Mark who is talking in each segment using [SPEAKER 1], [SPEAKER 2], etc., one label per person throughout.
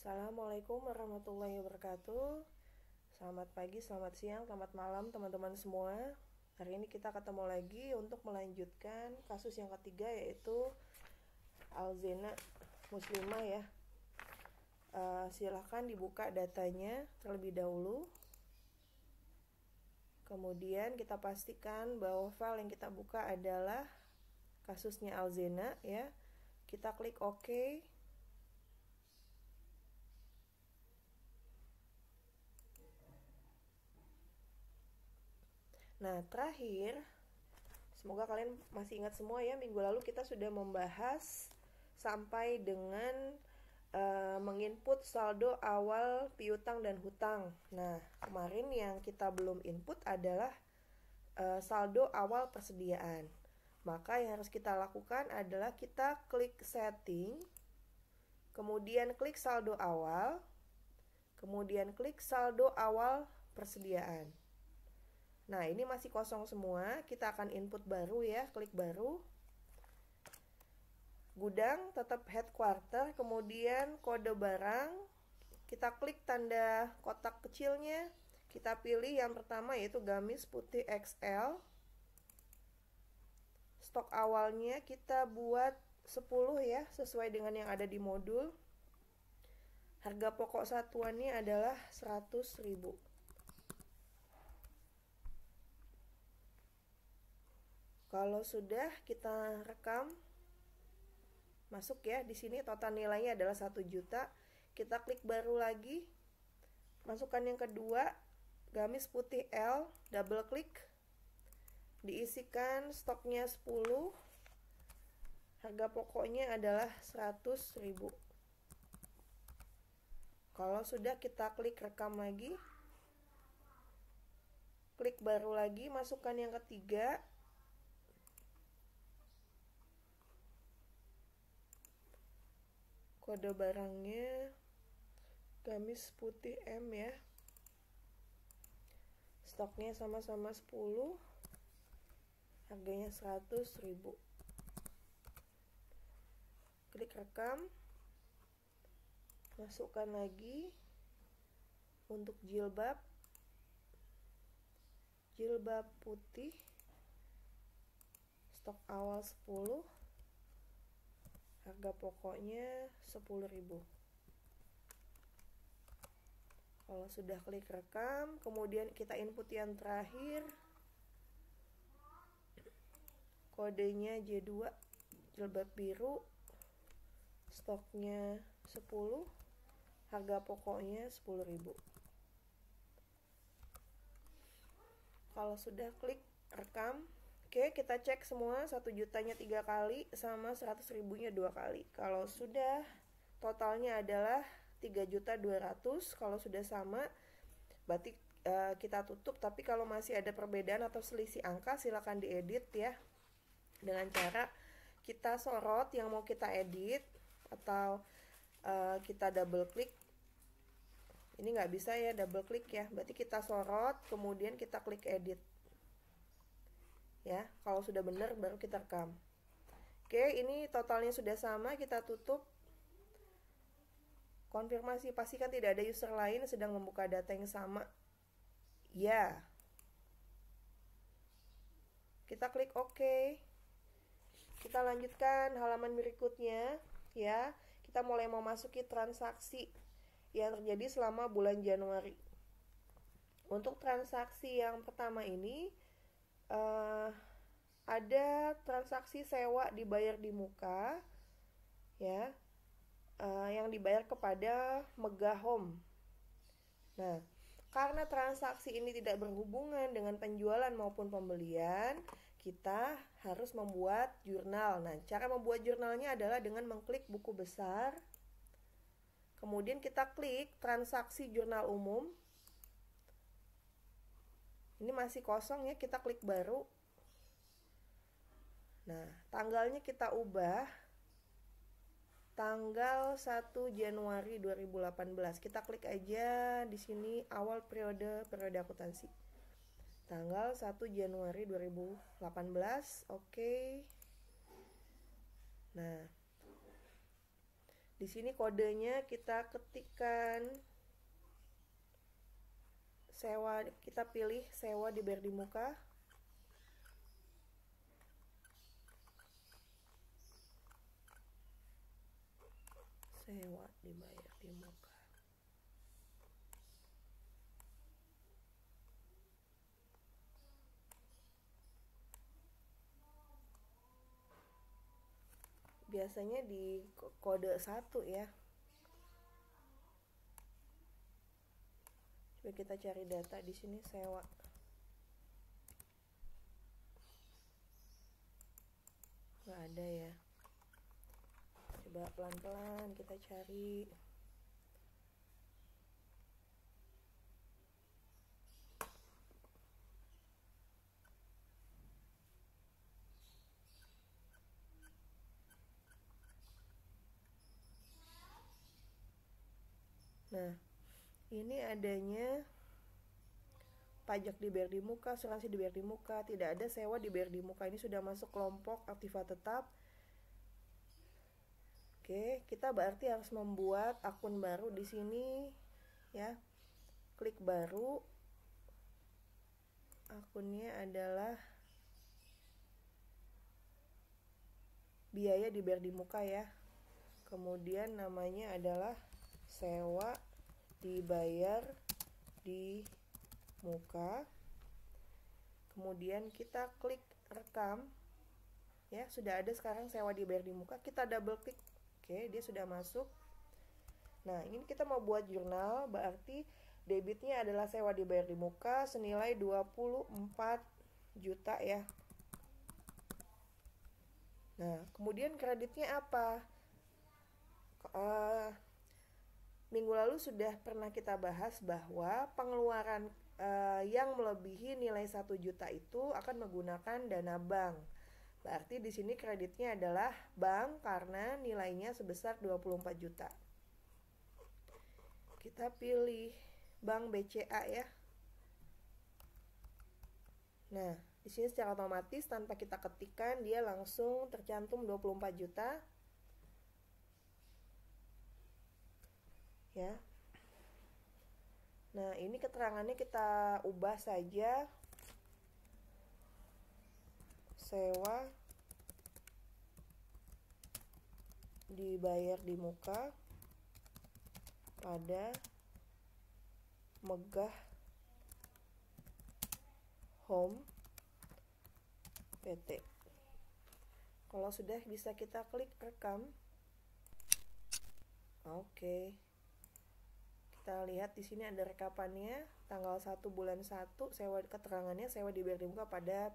[SPEAKER 1] Assalamualaikum warahmatullahi wabarakatuh. Selamat pagi, selamat siang, selamat malam teman-teman semua. Hari ini kita ketemu lagi untuk melanjutkan kasus yang ketiga, yaitu Alzena Muslimah ya. Silahkan dibuka datanya terlebih dahulu. Kemudian kita pastikan bahwa file yang kita buka adalah kasusnya Alzena ya. Kita klik OK. Nah, terakhir, semoga kalian masih ingat semua ya, minggu lalu kita sudah membahas sampai dengan menginput saldo awal piutang dan hutang. Nah, kemarin yang kita belum input adalah saldo awal persediaan. Maka yang harus kita lakukan adalah kita klik setting, kemudian klik saldo awal, kemudian klik saldo awal persediaan. Nah, ini masih kosong semua. Kita akan input baru ya, klik baru. Gudang tetap headquarter, kemudian kode barang. Kita klik tanda kotak kecilnya. Kita pilih yang pertama yaitu gamis putih XL. Stok awalnya kita buat 10 ya, sesuai dengan yang ada di modul. Harga pokok satuannya adalah 100.000. Kalau sudah kita rekam, masuk ya, di sini total nilainya adalah 1 juta. Kita klik baru lagi, masukkan yang kedua, gamis putih L, double klik, diisikan stoknya 10, harga pokoknya adalah 100.000. Kalau sudah, kita klik rekam lagi, klik baru lagi, masukkan yang ketiga, kode barangnya gamis putih M ya, stoknya sama-sama 10, harganya 100.000. Klik rekam, masukkan lagi untuk jilbab putih, stok awal 10, harga pokoknya 10.000. Kalau sudah klik rekam, kemudian kita input yang terakhir, kodenya J2, jilbab biru, stoknya 10, harga pokoknya 10.000. Kalau sudah klik rekam, oke, kita cek semua, 1 jutanya 3 kali sama 100.000-nya 2 kali. Kalau sudah, totalnya adalah 3.200.000. Kalau sudah sama, berarti kita tutup. Tapi kalau masih ada perbedaan atau selisih angka, silakan diedit ya, dengan cara kita sorot yang mau kita edit, atau kita double klik. Ini nggak bisa ya double klik ya, berarti kita sorot, kemudian kita klik edit ya. Kalau sudah benar baru kita rekam. Oke, ini totalnya sudah sama, kita tutup. Konfirmasi, pastikan tidak ada user lain sedang membuka data yang sama ya. Kita klik OK. Kita lanjutkan halaman berikutnya ya. Kita mulai memasuki transaksi yang terjadi selama bulan Januari. Untuk transaksi yang pertama ini ada transaksi sewa dibayar di muka ya, yang dibayar kepada Mega Home. Nah, karena transaksi ini tidak berhubungan dengan penjualan maupun pembelian, kita harus membuat jurnal. Nah, cara membuat jurnalnya adalah dengan mengklik buku besar, kemudian kita klik transaksi jurnal umum. Ini masih kosong ya, kita klik baru. Nah, tanggalnya kita ubah tanggal 1 Januari 2018. Kita klik aja di sini awal periode akuntansi. Tanggal 1 Januari 2018. Oke. Nah, Di sini kodenya kita ketikkan sewa, kita pilih sewa dibayar di muka. Sewa dibayar di muka. Biasanya di kode 1 ya. Coba kita cari data di sini sewa. Nggak ada ya. Coba pelan-pelan kita cari. Nah, ini adanya pajak dibayar di muka, asuransi dibayar di muka, tidak ada sewa dibayar di muka. Ini sudah masuk kelompok aktiva tetap. Oke, kita berarti harus membuat akun baru di sini ya. Klik baru. Akunnya adalah biaya dibayar di muka ya. Kemudian namanya adalah sewa dibayar di muka. Kemudian kita klik rekam ya, sudah ada sekarang sewa dibayar di muka. Kita double klik. Oke, dia sudah masuk. Nah, ini kita mau buat jurnal, berarti debitnya adalah sewa dibayar di muka senilai 24 juta ya. Nah, kemudian kreditnya apa? Minggu lalu sudah pernah kita bahas bahwa pengeluaran yang melebihi nilai 1 juta itu akan menggunakan dana bank. Berarti di sini kreditnya adalah bank karena nilainya sebesar 24 juta. Kita pilih bank BCA ya. Nah, di sini secara otomatis tanpa kita ketikkan dia langsung tercantum 24 juta. Ya. Nah, ini keterangannya kita ubah saja. Sewa dibayar di muka pada Megah Home PT. Kalau sudah bisa kita klik rekam. Oke. Kita lihat di sini ada rekapannya tanggal 1 bulan 1, sewa keterangannya sewa dibayar di muka pada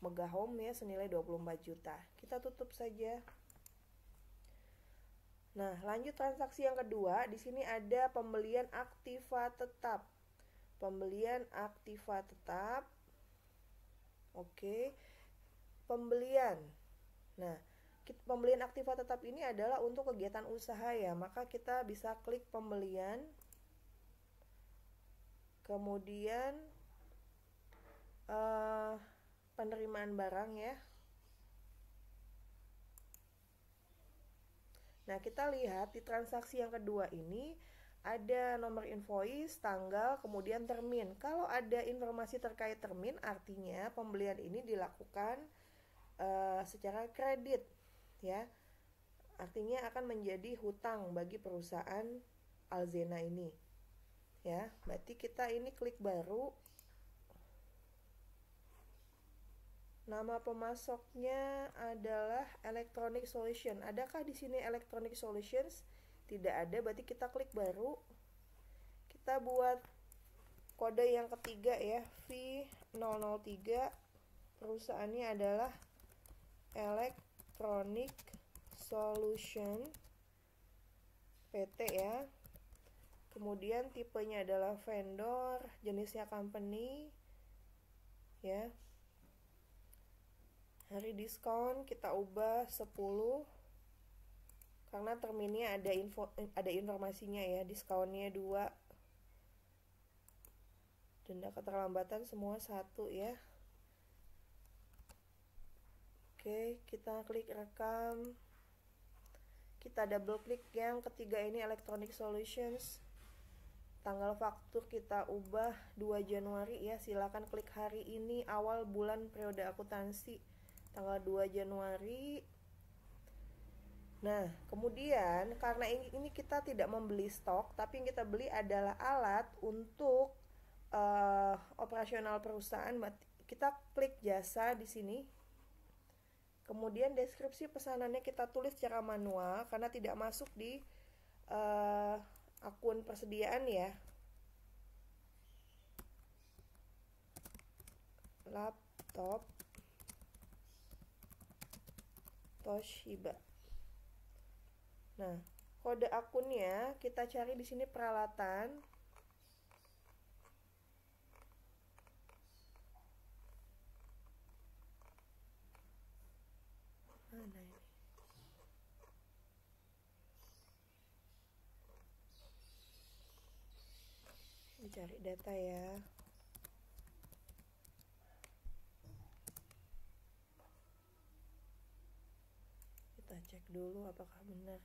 [SPEAKER 1] Megah Home ya senilai 24 juta. Kita tutup saja. Nah, lanjut transaksi yang kedua. Di sini ada pembelian aktiva tetap. Pembelian aktiva tetap. Oke. Pembelian. Nah, pembelian aktiva tetap ini adalah untuk kegiatan usaha ya. Maka kita bisa klik pembelian. Kemudian penerimaan barang ya. Nah, kita lihat di transaksi yang kedua ini ada nomor invoice, tanggal, kemudian termin. Kalau ada informasi terkait termin, artinya pembelian ini dilakukan secara kredit ya. Artinya akan menjadi hutang bagi perusahaan Alzena ini. Ya, berarti kita ini klik baru. Nama pemasoknya adalah Electronic Solution. Adakah di sini Electronic Solutions? Tidak ada, berarti kita klik baru. Kita buat kode yang ketiga ya, V003. Perusahaannya adalah Electronic Solution PT ya. Kemudian tipenya adalah vendor, jenisnya company ya. Hari diskon kita ubah 10 karena terminnya ada informasinya ya, diskonnya 2. Denda keterlambatan semua 1 ya. Oke, kita klik rekam. kita double klik yang ketiga ini Electronic Solutions. Tanggal faktur kita ubah 2 Januari ya, silakan klik hari ini awal bulan periode akuntansi tanggal 2 Januari. Nah, kemudian karena ini kita tidak membeli stok, tapi yang kita beli adalah alat untuk operasional perusahaan. Kita klik jasa di sini. Kemudian deskripsi pesanannya kita tulis secara manual karena tidak masuk di akun persediaan ya. Laptop Toshiba. Nah, kode akunnya kita cari di sini peralatan. Mana ini? Dicari data ya. Kita cek dulu apakah benar.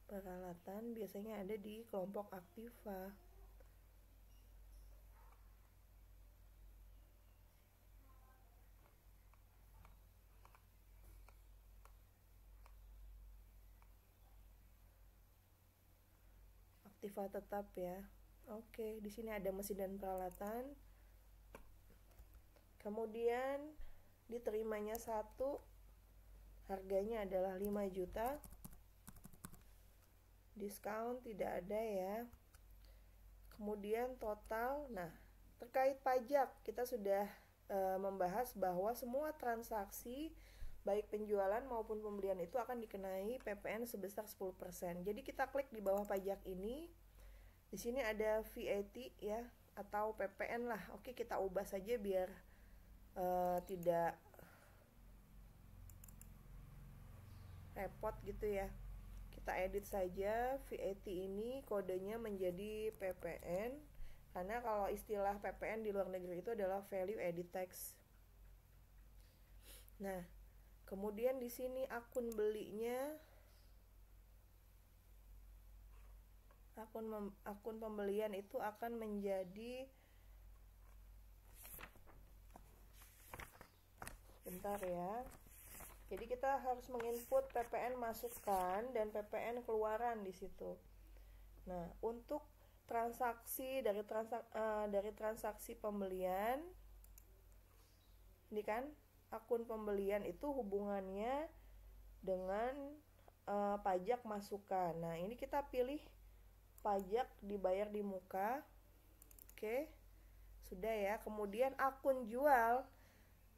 [SPEAKER 1] Peralatan biasanya ada di kelompok Aktiva. Aktiva tetap ya. Oke, di sini ada mesin dan peralatan. Kemudian diterimanya 1, harganya adalah 5 juta. Diskon tidak ada ya. Kemudian total. Nah, terkait pajak kita sudah membahas bahwa semua transaksi baik penjualan maupun pembelian itu akan dikenai PPN sebesar 10%. Jadi kita klik di bawah pajak ini. Di sini ada VAT ya atau PPN lah. Oke, kita ubah saja biar tidak repot gitu ya. Kita edit saja VAT ini kodenya menjadi PPN karena kalau istilah PPN di luar negeri itu adalah value added tax. Nah, kemudian di sini akun belinya, akun pembelian itu akan menjadi, bentar ya. Jadi kita harus menginput PPN masukan dan PPN keluaran di situ. Nah, untuk transaksi dari transaksi pembelian, ini kan akun pembelian itu hubungannya dengan pajak masukan. Nah, ini kita pilih pajak dibayar di muka. Oke, sudah ya. Kemudian akun jual,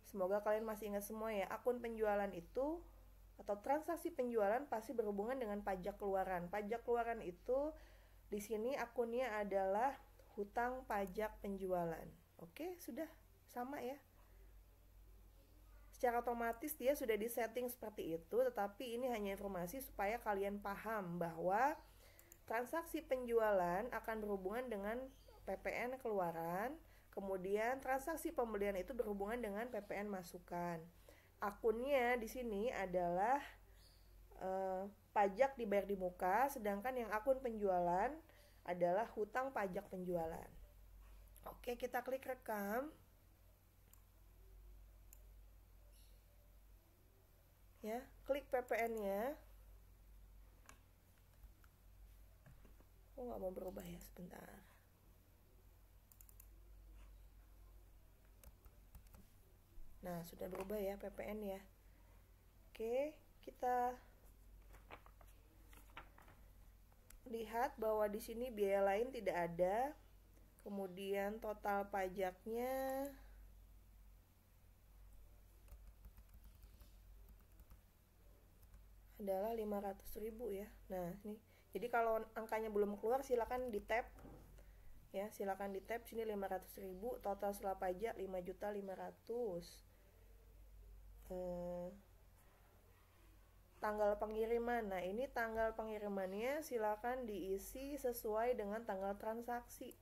[SPEAKER 1] semoga kalian masih ingat semua ya. Akun penjualan itu atau transaksi penjualan pasti berhubungan dengan pajak keluaran. Pajak keluaran itu di sini akunnya adalah hutang pajak penjualan. Oke, sudah sama ya. Secara otomatis dia sudah disetting seperti itu, tetapi ini hanya informasi supaya kalian paham bahwa transaksi penjualan akan berhubungan dengan PPN keluaran, kemudian transaksi pembelian itu berhubungan dengan PPN masukan. Akunnya di sini adalah pajak dibayar di muka, sedangkan yang akun penjualan adalah hutang pajak penjualan. Oke, kita klik rekam. Ya, klik PPN-nya. Oh, nggak mau berubah ya, sebentar. Nah, sudah berubah ya PPN ya. Oke, kita lihat bahwa di sini biaya lain tidak ada. Kemudian total pajaknya adalah 500.000 ya. Nah, ini. Jadi kalau angkanya belum keluar silakan di tab. Ya, silakan di tab sini 500.000, total setelah pajak 5.500.000. Tanggal pengiriman. Nah, ini tanggal pengirimannya silakan diisi sesuai dengan tanggal transaksi.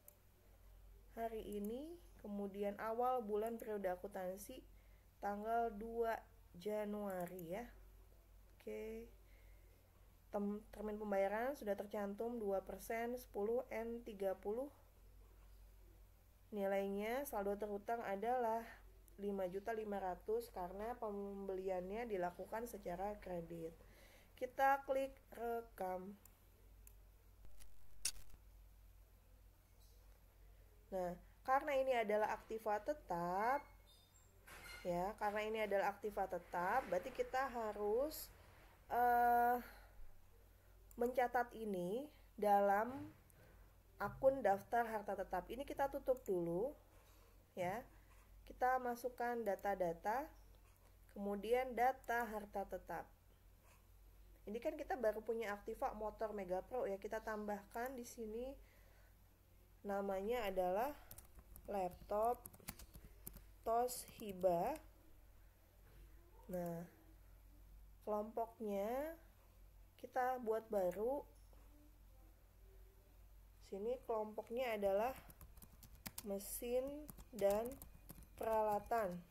[SPEAKER 1] Hari ini, kemudian awal bulan periode akuntansi tanggal 2 Januari ya. Oke. termin pembayaran sudah tercantum 2%, 10, N30. Nilainya saldo terhutang adalah 5.500.000 karena pembeliannya dilakukan secara kredit. Kita klik rekam. Nah, karena ini adalah aktiva tetap, ya, berarti kita harus mencatat ini dalam akun daftar harta tetap. Ini kita tutup dulu, ya. Kita masukkan data-data, kemudian data harta tetap. Ini kan kita baru punya aktiva motor Mega Pro, ya. Kita tambahkan di sini namanya adalah laptop Toshiba. Nah, kelompoknya kita buat baru. Sini kelompoknya adalah mesin dan peralatan.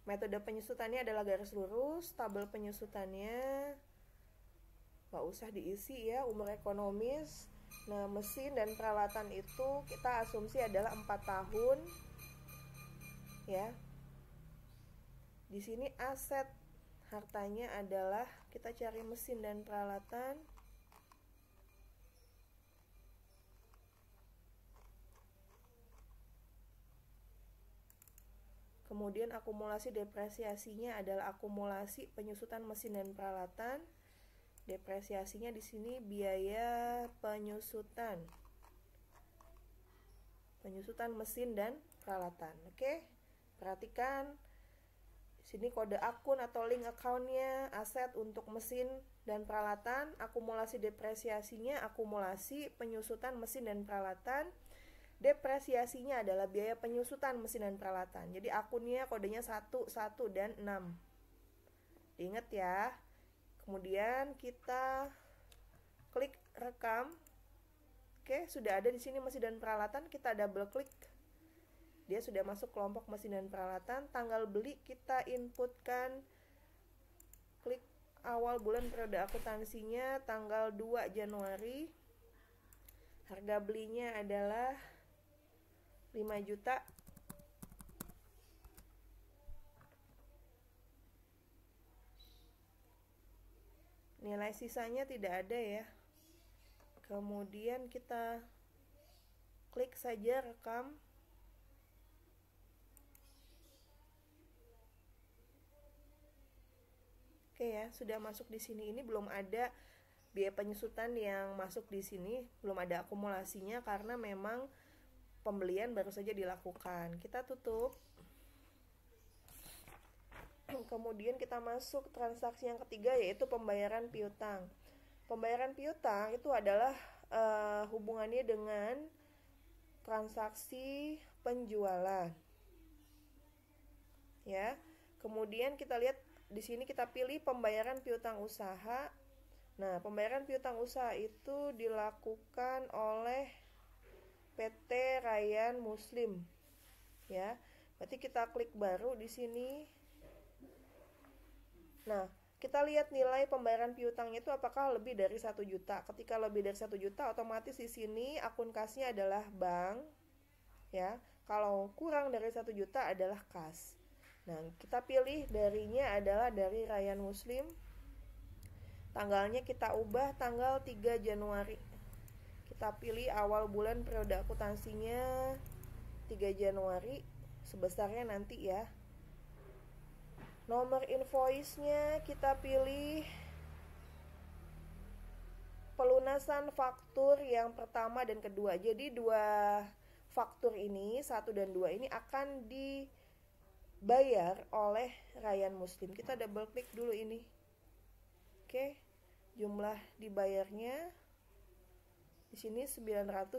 [SPEAKER 1] Metode penyusutannya adalah garis lurus. Tabel penyusutannya nggak usah diisi, ya, umur ekonomis. Nah, mesin dan peralatan itu kita asumsi adalah 4 tahun, ya. Di sini aset hartanya adalah, kita cari mesin dan peralatan. Kemudian akumulasi depresiasinya adalah akumulasi penyusutan mesin dan peralatan. Depresiasinya di sini biaya penyusutan mesin dan peralatan. Oke, perhatikan sini kode akun atau link accountnya, aset untuk mesin dan peralatan, akumulasi depresiasinya, akumulasi penyusutan mesin dan peralatan. Depresiasinya adalah biaya penyusutan mesin dan peralatan. Jadi akunnya kodenya 1, 1, dan 6. Diingat ya. Kemudian kita klik rekam. Oke, sudah ada di sini mesin dan peralatan, kita double klik. Dia sudah masuk kelompok mesin dan peralatan. Tanggal beli kita inputkan. Klik awal bulan periode akuntansinya tanggal 2 Januari. Harga belinya adalah 5 juta. Nilai sisanya tidak ada, ya. Kemudian kita klik saja rekam. Oke, ya, sudah masuk di sini. Ini belum ada biaya penyusutan yang masuk di sini, belum ada akumulasinya karena memang pembelian baru saja dilakukan. Kita tutup. Kemudian kita masuk transaksi yang ketiga, yaitu pembayaran piutang. Pembayaran piutang itu adalah hubungannya dengan transaksi penjualan, ya. Kemudian kita lihat di sini, kita pilih pembayaran piutang usaha. Nah, pembayaran piutang usaha itu dilakukan oleh PT Ryan Muslim, ya. Berarti kita klik baru di sini. Nah, kita lihat nilai pembayaran piutangnya itu apakah lebih dari 1 juta. Ketika lebih dari 1 juta, otomatis di sini akun kasnya adalah bank, ya. Kalau kurang dari 1 juta adalah kas. Nah, kita pilih darinya adalah dari Ryan Muslim. Tanggalnya kita ubah tanggal 3 Januari. Kita pilih awal bulan periode akuntansinya 3 Januari. Sebesarnya nanti, ya. Nomor invoice-nya kita pilih pelunasan faktur yang pertama dan kedua. Jadi 2 faktur ini, 1 dan 2 ini akan dibayar oleh Ryan Muslim. Kita double klik dulu ini. Oke, jumlah dibayarnya di sini 980.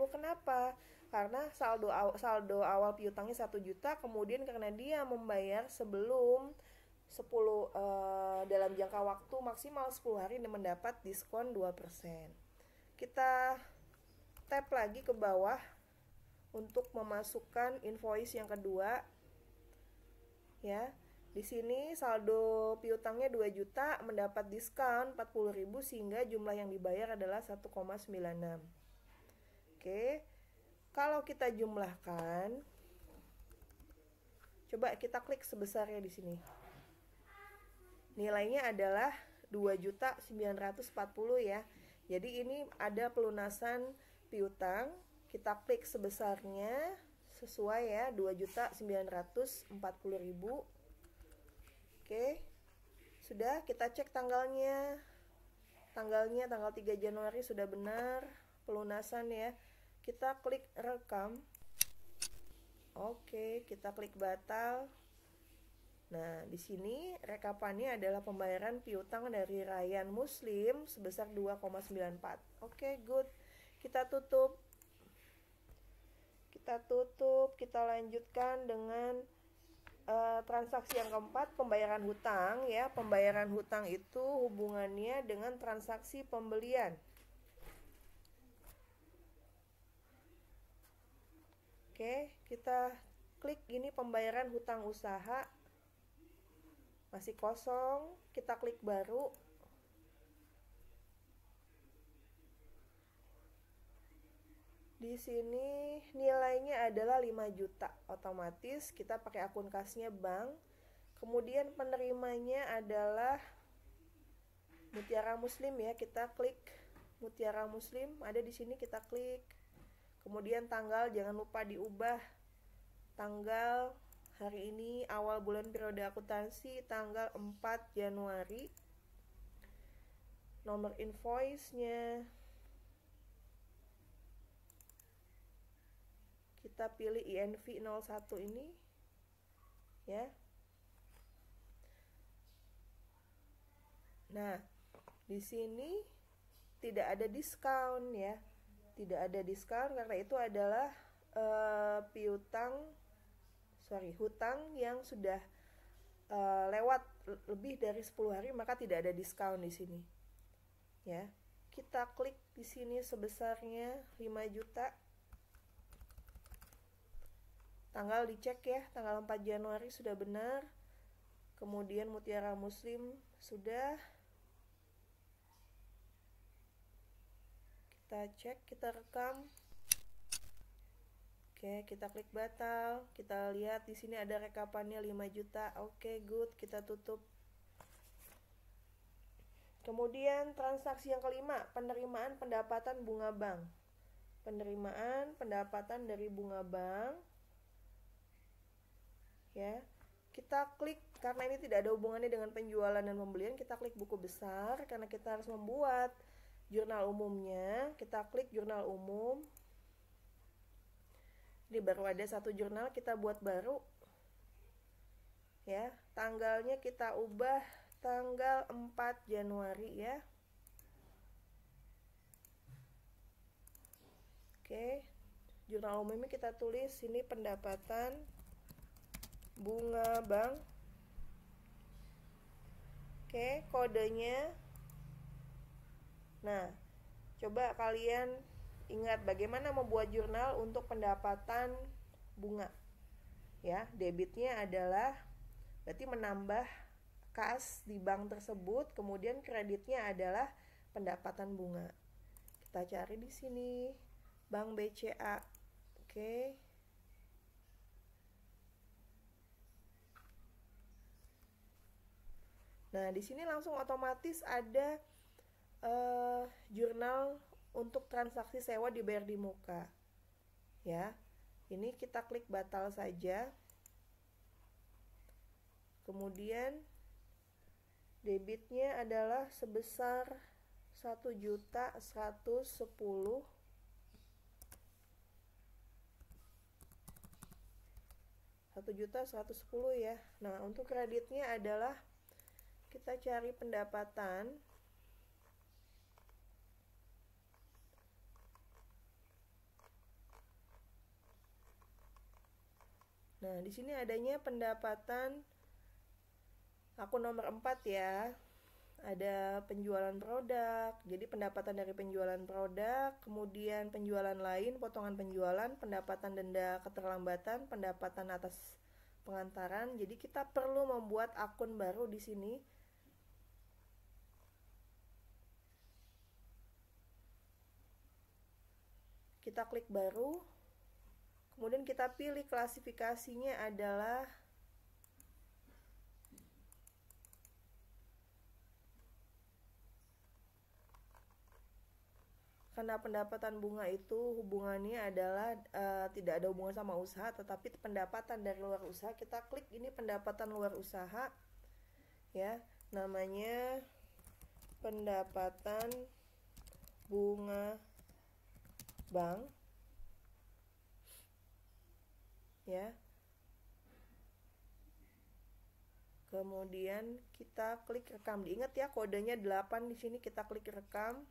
[SPEAKER 1] Kenapa? Karena saldo awal piutangnya 1 juta, kemudian karena dia membayar sebelum 10 dalam jangka waktu maksimal 10 hari dan mendapat diskon 2%. Kita tap lagi ke bawah untuk memasukkan invoice yang kedua, ya. Di sini saldo piutangnya 2 juta, mendapat diskon 40.000 sehingga jumlah yang dibayar adalah 1,96. Oke. Kalau kita jumlahkan, coba kita klik sebesarnya di sini. Nilainya adalah 2.940 ya. Jadi ini ada pelunasan piutang. Kita klik sebesarnya sesuai ya, 2.940.000. Oke. Sudah, kita cek tanggalnya. Tanggal 3 Januari sudah benar pelunasan ya. Kita klik rekam. Oke, kita klik batal. Nah, di sini rekapannya adalah pembayaran piutang dari Ryan Muslim sebesar 2,94. Oke, good. Kita tutup. Kita lanjutkan dengan transaksi yang keempat, pembayaran hutang ya. Pembayaran hutang itu hubungannya dengan transaksi pembelian. Oke, kita klik ini pembayaran hutang usaha. Masih kosong, kita klik baru. Di sini nilainya adalah 5 juta. Otomatis kita pakai akun kasnya bank. Kemudian penerimanya adalah Mutiara Muslim ya. Kita klik Mutiara Muslim, ada di sini, kita klik. Kemudian tanggal jangan lupa diubah. Tanggal hari ini awal bulan periode akuntansi tanggal 4 Januari. Nomor invoice-nya kita pilih INV 01 ini ya. Nah, di sini tidak ada diskon ya. Tidak ada diskon karena itu adalah hutang yang sudah lewat lebih dari 10 hari, maka tidak ada diskon di sini. Ya. Kita klik di sini sebesarnya 5 juta. Tanggal dicek ya, tanggal 4 Januari sudah benar. Kemudian Mutiara Muslim sudah. Kita cek, kita rekam. Oke, kita klik batal. Kita lihat di sini ada rekapannya 5 juta. Oke, good. Kita tutup. Kemudian transaksi yang kelima, penerimaan pendapatan bunga bank. Penerimaan pendapatan dari bunga bank. Ya, kita klik, karena ini tidak ada hubungannya dengan penjualan dan pembelian, kita klik buku besar karena kita harus membuat jurnal umumnya. Kita klik jurnal umum. Ini baru ada satu jurnal, kita buat baru ya. Tanggalnya kita ubah tanggal 4 Januari ya. Oke, jurnal umumnya kita tulis ini pendapatan bunga bank. Oke, kodenya. Nah, coba kalian ingat bagaimana membuat jurnal untuk pendapatan bunga. Ya, debitnya adalah berarti menambah kas di bank tersebut, kemudian kreditnya adalah pendapatan bunga. Kita cari di sini Bank BCA. Oke. Nah, di sini langsung otomatis ada jurnal untuk transaksi sewa dibayar di muka. Ya. Ini kita klik batal saja. Kemudian debitnya adalah sebesar 1.110.000. Ya. Nah, untuk kreditnya adalah kita cari pendapatan. Nah, di sini adanya pendapatan akun nomor 4 ya. Ada penjualan produk. Jadi pendapatan dari penjualan produk, kemudian penjualan lain, potongan penjualan, pendapatan denda keterlambatan, pendapatan atas pengantaran. Jadi kita perlu membuat akun baru di sini. Kita klik baru, kemudian kita pilih klasifikasinya adalah karena pendapatan bunga itu hubungannya adalah tidak ada hubungan sama usaha, tetapi pendapatan dari luar usaha. Kita klik ini pendapatan luar usaha, ya, namanya pendapatan bunga bank, ya. Kemudian kita klik rekam. Diingat ya, kodenya 8 di sini. Kita klik rekam.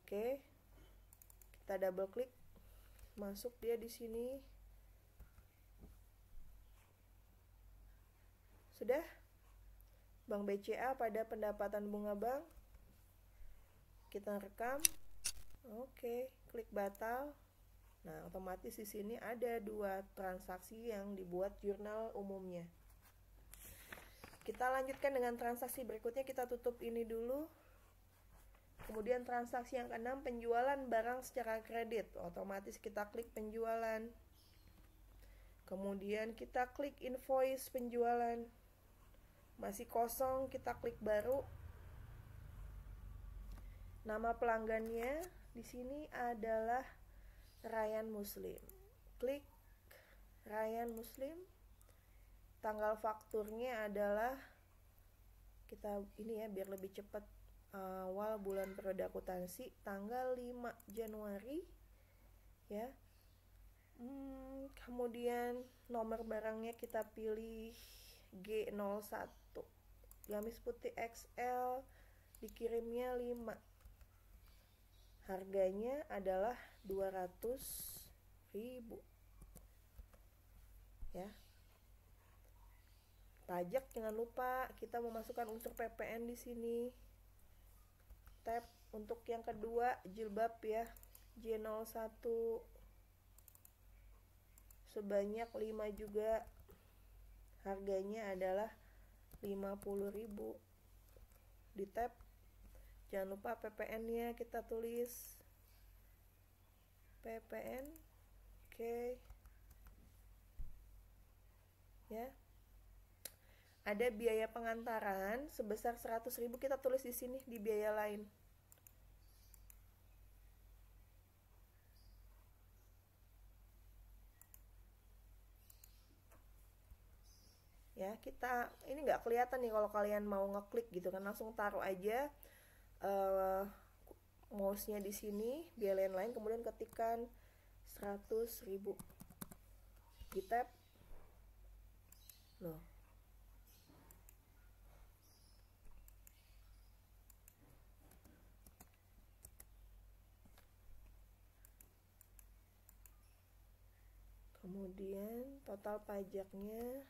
[SPEAKER 1] Oke, kita double klik, masuk dia di sini. Sudah, Bank BCA pada pendapatan bunga bank. Kita rekam. Oke, klik batal. Nah, otomatis di sini ada 2 transaksi yang dibuat jurnal umumnya. Kita lanjutkan dengan transaksi berikutnya. Kita tutup ini dulu. Kemudian transaksi yang ke-6, penjualan barang secara kredit. Otomatis kita klik penjualan. Kemudian kita klik invoice penjualan. Masih kosong, kita klik baru. Nama pelanggannya di sini adalah Ryan Muslim. Klik Ryan Muslim. Tanggal fakturnya adalah, kita ini ya biar lebih cepat, awal bulan periode akuntansi tanggal 5 Januari, ya. Kemudian nomor barangnya kita pilih G01 gamis putih XL, dikirimnya 5. Harganya adalah 200.000, ya. Pajak jangan lupa kita memasukkan unsur PPN di sini. Tab untuk yang kedua jilbab ya, J01 sebanyak 5 juga. Harganya adalah 50.000. Di tab jangan lupa PPN-nya kita tulis PPN. Oke. Ya. Ada biaya pengantaran sebesar 100.000, kita tulis di sini di biaya lain. Ya, kita ini nggak kelihatan nih kalau kalian mau ngeklik gitu kan, langsung taruh aja mouse-nya di sini biaya lain, kemudian ketikkan 100.000 di tab. Loh. Kemudian total pajaknya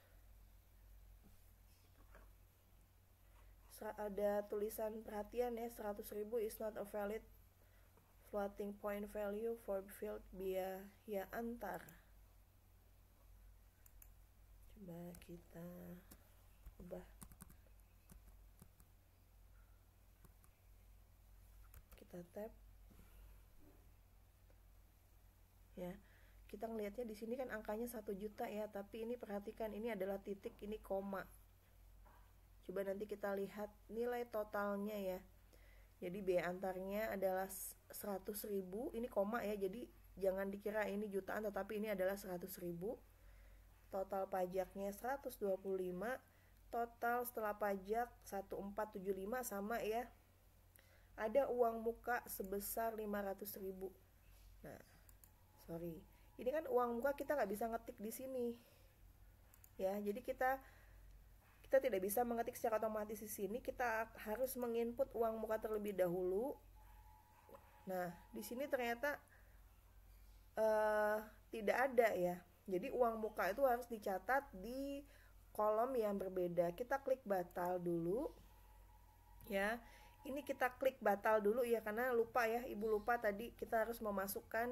[SPEAKER 1] ada tulisan perhatian ya, 100.000 is not a valid floating point value for field biaya antar. Coba kita ubah. Kita tab. Ya. Kita ngelihatnya di sini kan angkanya 1 juta ya, tapi ini perhatikan ini adalah titik, ini koma. Coba nanti kita lihat nilai totalnya ya. Jadi biaya antarnya adalah 100.000, ini koma ya, jadi jangan dikira ini jutaan, tetapi ini adalah 100.000. Total pajaknya 125, total setelah pajak 1475 sama ya. Ada uang muka sebesar 500.000. Nah, sorry. Ini kan uang muka kita nggak bisa ngetik di sini, ya. Jadi kita tidak bisa mengetik secara otomatis di sini. Kita harus menginput uang muka terlebih dahulu. Nah, di sini ternyata tidak ada ya. Jadi uang muka itu harus dicatat di kolom yang berbeda. Kita klik batal dulu, ya. Ini kita klik batal dulu ya, karena lupa ya, ibu lupa tadi kita harus memasukkan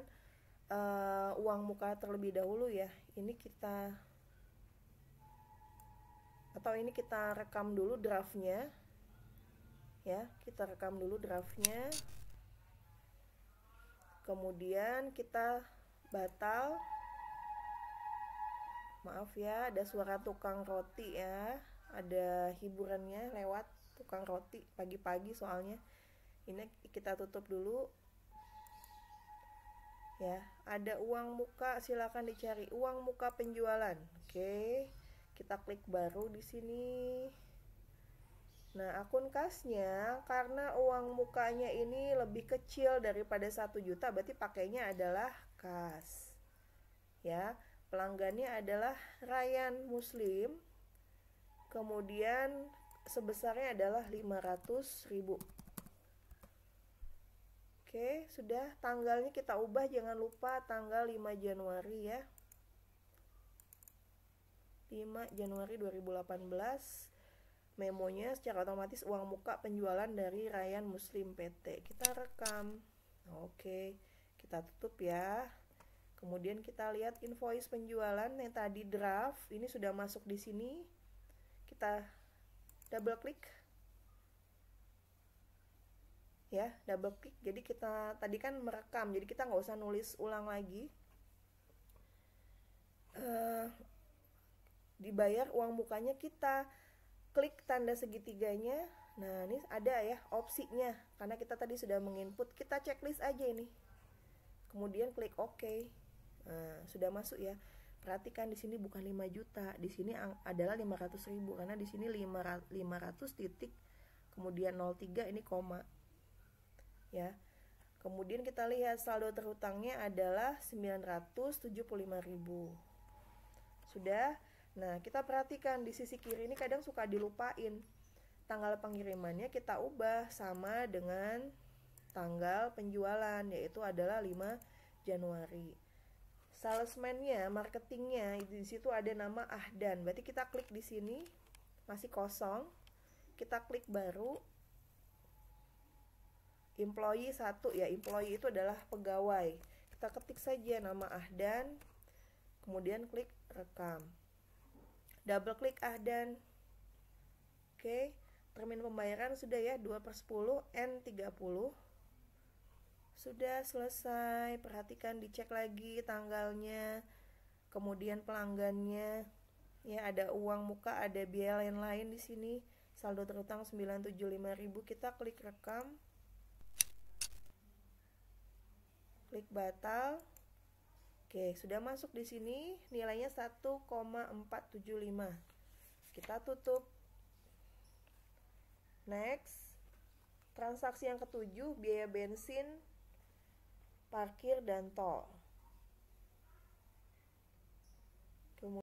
[SPEAKER 1] uang muka terlebih dahulu ya. Ini kita Atau ini kita rekam dulu draftnya ya, kita rekam dulu draftnya, kemudian kita batal. Maaf ya, ada suara tukang roti ya, ada hiburannya lewat tukang roti pagi-pagi soalnya. Ini kita tutup dulu ya. Ada uang muka, silakan dicari uang muka penjualan. Oke, kita klik baru di sini. Nah, akun kasnya karena uang mukanya ini lebih kecil daripada 1 juta, berarti pakainya adalah kas. Ya, pelanggannya adalah Ryan Muslim. Kemudian sebesarnya adalah 500.000. Oke, sudah. Tanggalnya kita ubah, jangan lupa tanggal 5 Januari ya. 5 Januari 2018. Memonya secara otomatis uang muka penjualan dari Ryan Muslim PT. Kita rekam. Oke, kita tutup ya. Kemudian kita lihat invoice penjualan yang tadi draft, ini sudah masuk di sini. Kita double klik. Ya, double klik. Jadi kita tadi kan merekam, jadi kita nggak usah nulis ulang lagi. Dibayar uang mukanya, kita klik tanda segitiganya. Nah, ini ada ya opsinya. Karena kita tadi sudah menginput, kita checklist aja ini. Kemudian klik OK. Nah, sudah masuk ya. Perhatikan di sini bukan 5 juta, di sini adalah 500.000 karena di sini 500 titik, kemudian 03 ini koma. Ya. Kemudian kita lihat saldo terhutangnya adalah 975.000. Sudah. Nah, kita perhatikan di sisi kiri ini kadang suka dilupain. Tanggal pengirimannya kita ubah sama dengan tanggal penjualan, yaitu adalah 5 Januari. Salesman-nya, marketingnya, di situ ada nama Ahdan. Berarti kita klik di sini, masih kosong. Kita klik baru. Employee 1 ya, employee itu adalah pegawai. Kita ketik saja nama Ahdan, kemudian klik rekam. Double klik Ahdan. Oke, termin pembayaran sudah ya, 2/10 N30. Sudah selesai. Perhatikan, dicek lagi tanggalnya, kemudian pelanggannya. Ya, ada uang muka, ada biaya lain-lain di sini. Saldo terhutang 975.000. Kita klik rekam. Klik batal. Oke, sudah masuk di sini, nilainya 1,475. Kita tutup. Next. Transaksi yang ketujuh, biaya bensin, parkir, dan tol.